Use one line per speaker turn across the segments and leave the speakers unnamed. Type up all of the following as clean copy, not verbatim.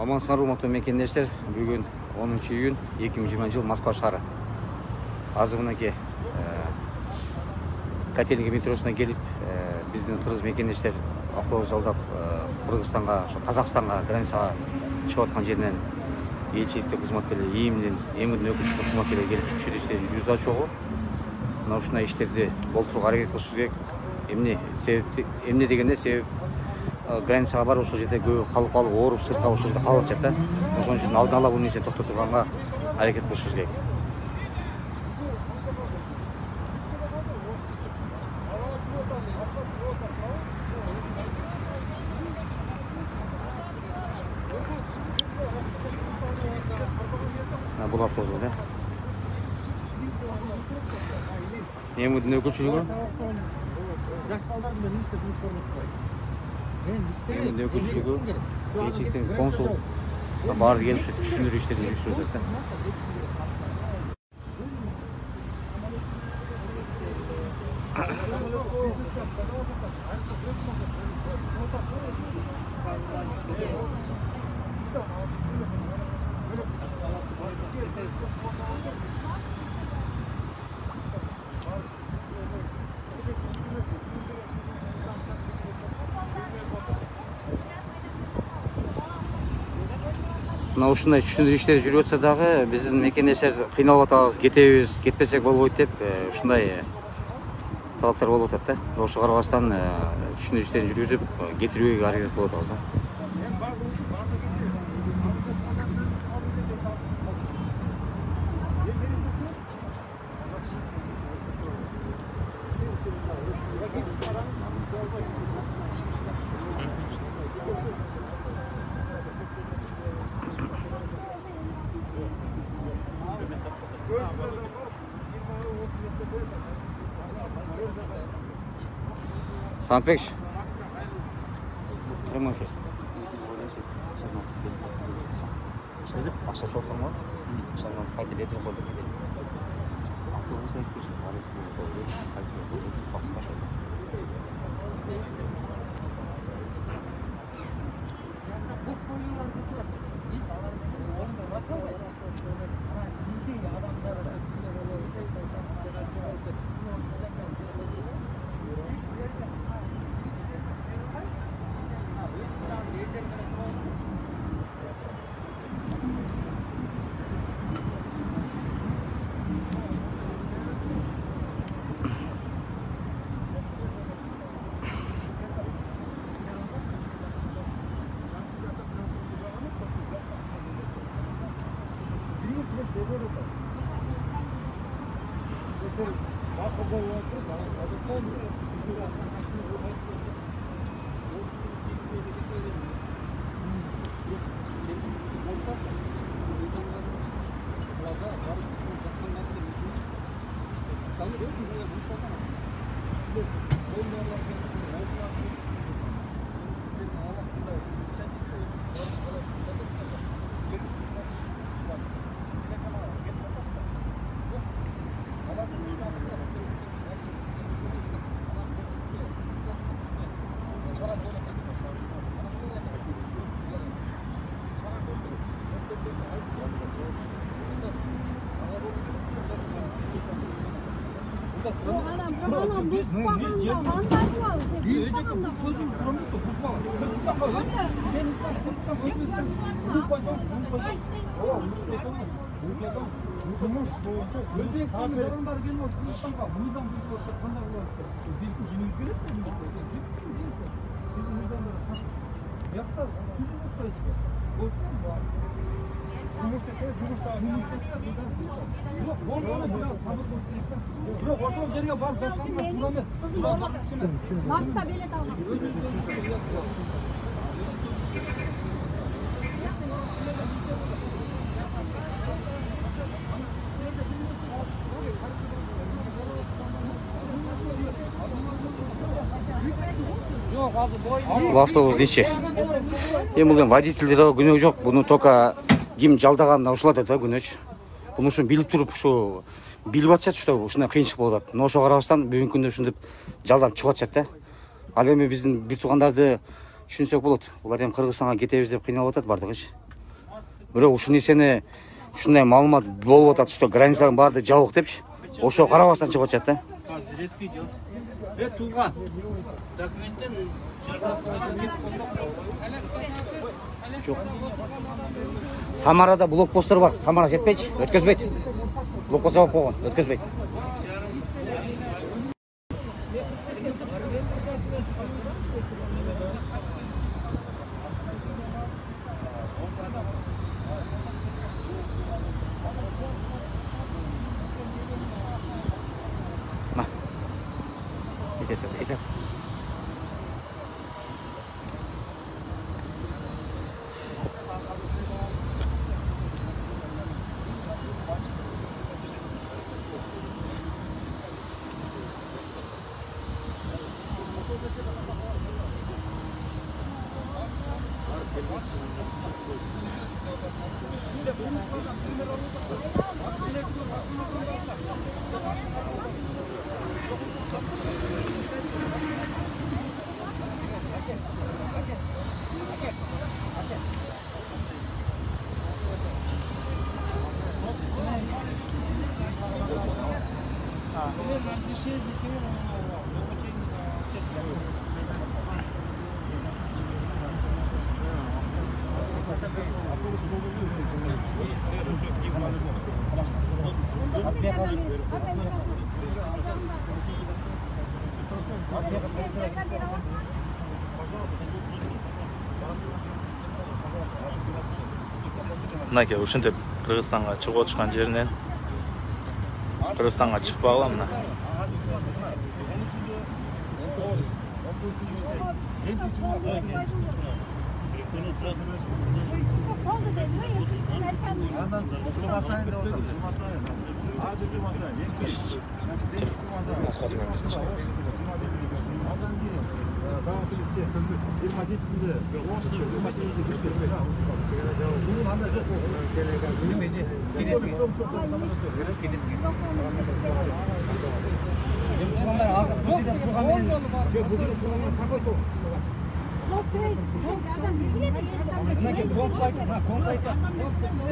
Амансыңар урматтуу мекендештер, бүгүн 10 июнь 2020 жыл Москва шаары. Азыр мынакей Котельники метросуна келип, биздин кыргыз мекендештер автобус жалдап Кыргызстанга, Казакстанга, границага чыгып аткан жеринен элчиликтик кызматкерлер, эмдин өкүлчүлүк кызматкерлери келип түшүрүп иштери жүргүзүп атышабы. Мына ушундай иштерди болтурууга аракет кылышыбыз керек. Эмне дегенде себеп границага барып ошол жерде көп калып ооруп, сыркап ошол жерде калып атышат да. Ошон үчүн алдын ала бул нерсени токтотурганга аракет кылышыбыз керек. Бул автобус да. Эмдин өкүлчүлүгү Эмдин өкүлчүлүгү элчиликтин консул баары келип түшүндүрүү иштерин жүргүзүп атат да. Мына ушундай түшүндүрүү иштери жүрүп атса дагы биздин мекендештер кыйналып атабыз, кетебиз, кетпесек болбойт деп ушундай талаптар болуп атат да. Ошого карабастан түшүндүрүү иштерин жүргүзүп кетирүүгө аракет кылып атабыз да. Сантбек, прямой эфир. Акча чогултуңбу? Ошону кайта берип койдук. Автобус айткызып, Бул автобус нече? Бул водительдерге күнөө жок. Буну только ким жалдаганына ушул атат да күнөөчү. Буну ушун билип туруп ушу билип атышат, что ушундай кыйынчылык болуп атат. Но ошого карабастан бүгүнкү күндө ушинтип жалдап чыгып атышат да. Ал эми биздин бир туугандарды түшүнсөк болот. Булар эми Кыргызстанга кетебиз деп кыйналып атат бардыгычы. бирок ушул нерсени ушундай маалымат болуп атат, что границанын баары жабык депчи. Ошо карабастан чыгып атат да.
Ретке жол. Тууган. Документтен жардам кетип калса.
Жок. Самарада блокпосттор бар. Самара жетпейчи, өткөзбөйт. Блокпост жабып койгон, өткөзбөйт. Итет.
Мынакей ушинтип Кыргызстанга чыгып отушкан жеринен Кыргызстанга чыкпагыла мына.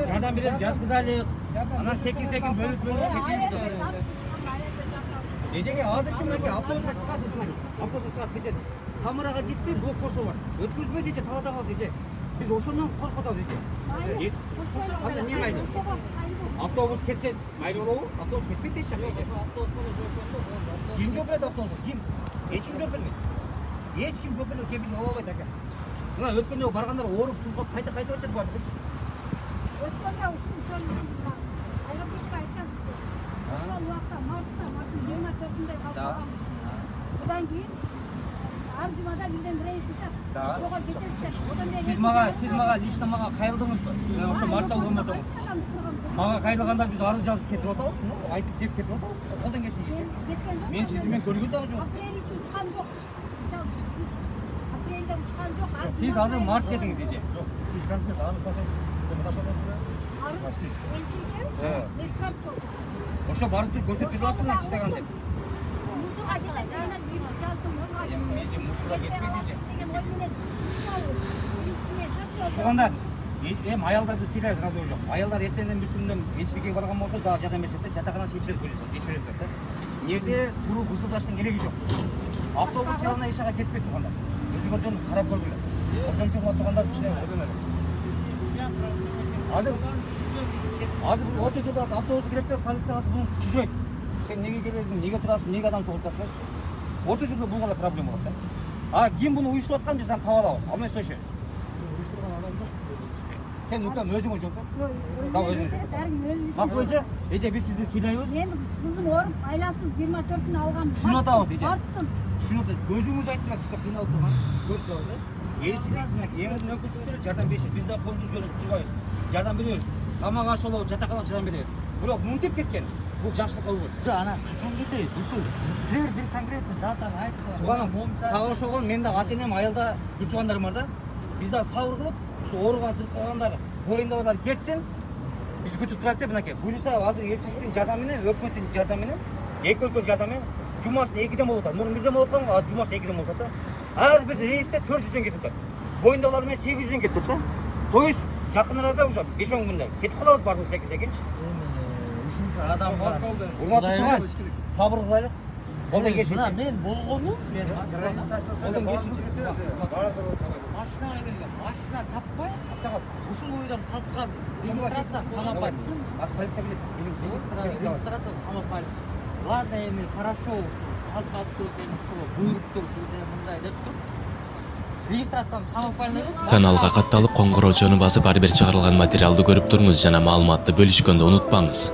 Жардам берет, жаткызайлык. Анан секин бөлүп кетебиз. Эжеге азырчы мынакей автобуска чыгасыз, автобуска чыгасыз кетесиз. Самарага жетпей блокпосту бар. Өткөзбөйт эже, талада калды эже. Биз ошондон коркуп атабыз эже. Кандай эмне майлы? Автобус кетсе майлы болобу? Автобус кетпейт эч жака эже. Ким жооп берет автобусга? Ким? Эч ким жооп бербейт. Эч ким жооп бербейт, кепилдик ала албайт ака. Мына өткөндө баргандар ооруп, сулгап кайта атышат барды.
Өткөндө ушул аэропортко айткан. Ошол убакта марттын 24-ндө калган. Будан кийин ар жумада бирден рейс учат. Ошого кетесиз.
Сиз мага лично мага кайрылдыңызбы? Мен ошо мартта болмосоң. Мага кайрылгандар биз арыз жазып кетип атабыз, айтып деп кетип атабыз. Колдон келишин. Мен сизди көргөн дагы жок.
Апрель учкан жок. Мисалы апрелде учкан жок.
Сиз азыр март дедиңиз эже.
Siz kanka daha nasıl taşıdınız mı?
Арыз элчиде эскрап жок.
Ошо барып туруп көрсөтүп аласың мына иштеген деп.
Мусуга кетет, жана жалтым мурга кетет.
Мусуга кетпейди же.
Деген ой менен
Туугандар, эми аялдарды сыйлайбыз, разы жок. Аялдар эртеңден бүсүндөн элчиликке барган болсо дагы жардам беришет да, жатаканан чечилип көрөсүздөр да. Эмнеде туруп бузулдаштын кереги жок. Автобус все равно ишага кетпейт туугандар. Өзүңөрдөн карап көргүлө. Ошончо туугандар кичине көргөнөр. Азыр бул орто жолдо автобус келет деп полиция буну түзөйт. Сен неге келесиң, неге турасың, неге адам чогултасың? Орто жолдо бул гана проблема болот да. Ким буну уюштуруп аткан, биз аны таап алабыз. Алмай сөйлөшөбүз. Сен укам өзүңө жооп бер. Да өзүңө. Бак бойча, эже биз сизди сыйлайбыз.
Мен кызым ооруп, айласыз 24-күн алгам.
Шуну атабыз эже.
Барттым.
Шуну өзүңүз айттыңыз, что кыйналып турган. Көрүп турабыз. Элчилик эңирдин өкүлчүлөрү жардам беришет. Биз да коомчу жөнүп турбайбыз. Жардам беребиз. Тамак аш болобу, жатаканга жардам беребиз. Бирок мынтип кеткен. Бул жакшылык болбойт.
Şu ana kachon ketaydi? Ушул силер bir конкретный датаны айтып
Тууганым, сага ошого мен да ата-энем айылда бир туугандарым бар да. Биз да сабыр кылып, ушу ооруган сыркагандар, боюндагылар кетсин. Биз күтүп турайык деп мынакей. Буюрса азыр элчиликтин жардамы менен, өкмөттүн жардамы менен, эки өлкөнүн жардамы менен жумасына 2ден болуп атат. Мурун 1ден болуп аткан, азыр жумасына 2ден болуп атат да. Ар бир рейсте 400ден кетип атат. Боюндагылар менен 800ден кетип атат да. То есть Жақын арада уже 5-10 күнде кетіп қаламыз бардым сәйкес.
Үшінші адам бар.
Урматтуу туған, сабыр қылайлық. Болдан кешінші.
Мен болғаным, мен
Болдан кешінші.
машинаға келген, машина таппай, ушул ойдан қалқан регистрация қамапай.
Аз полиция білет.
Регистрация қамапай. Ладно, эми хорошо, қалып кеткен ушул буйрук келді мындай деп тур. Регистрацияны қамапай.
Каналга катталып, коңгуроочону басып, ар бир чыгарылган материалды көрүп туруңуз жана маалыматты бөлүшкөндү унутпаңыз.